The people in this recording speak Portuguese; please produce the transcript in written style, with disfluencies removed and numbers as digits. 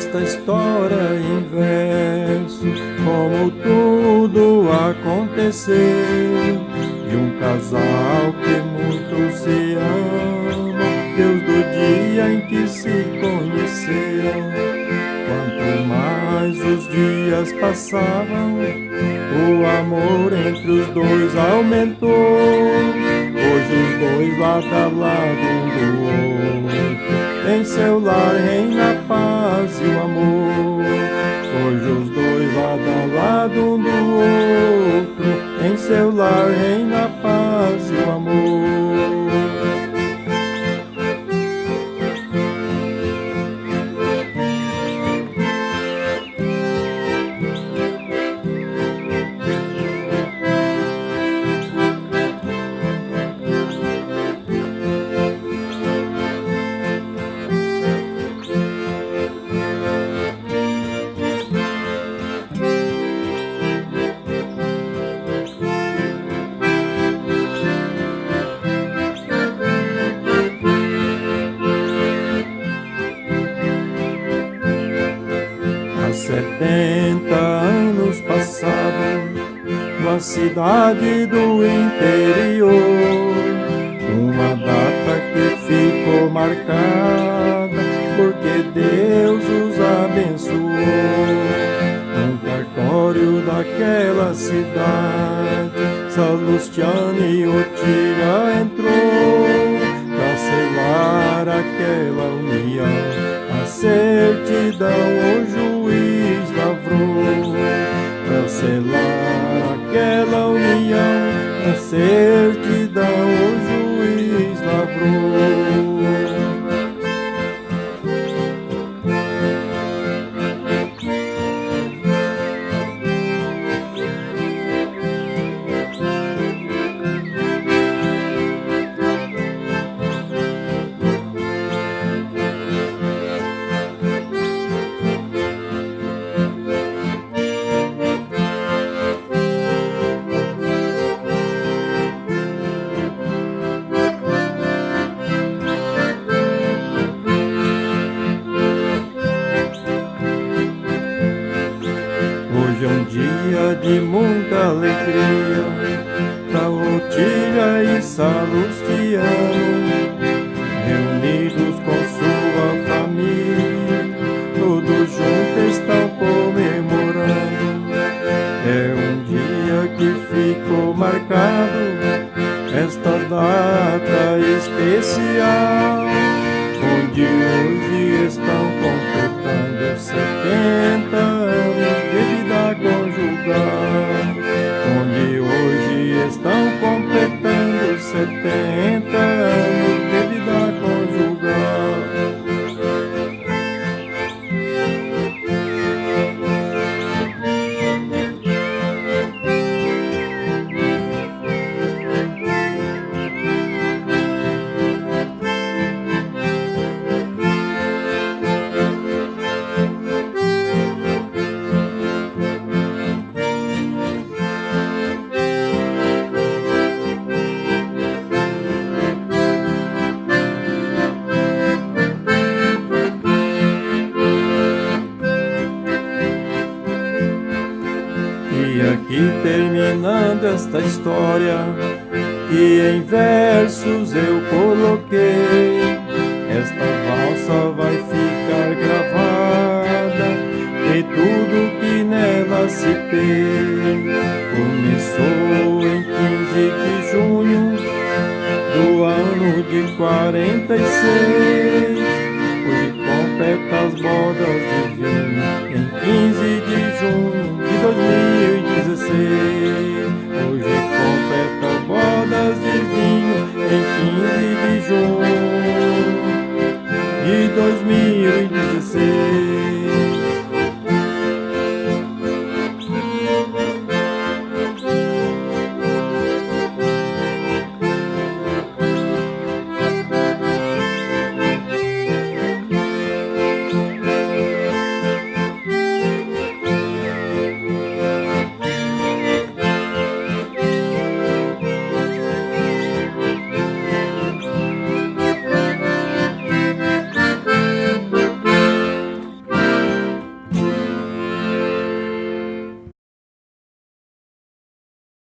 esta história em verso, como tudo aconteceu, de um casal que muito se ama, Deus do dia em que se conheceram. Quanto mais os dias passavam, o amor entre os dois aumentou. Hoje os dois lado a lado um do outro, em seu lar reina a paz e o amor. Hoje os dois lado a lado um do outro, em seu lar reina a paz e o amor. Há 70 anos passados, numa cidade do interior, uma data que ficou marcada, porque Deus os abençoou. No cartório daquela cidade, Salustiano Otília entrou, pra selar aquela união. A certidão o juiz lavrou, pra selar aquela união. A certidão o juiz lavrou. Hoje é um dia de muita alegria pra Otília e Salustiano, reunidos com sua família, todos juntos estão comemorando. É um dia que ficou marcado, esta data especial, onde hoje estão completando 70 anos de vida conjugal, onde hoje estão completando 70 anos de vida conjugal. E aqui terminando esta história, que em versos eu coloquei, esta valsa vai ficar gravada e tudo que nela citei. Começou em 15 de junho do ano de 46,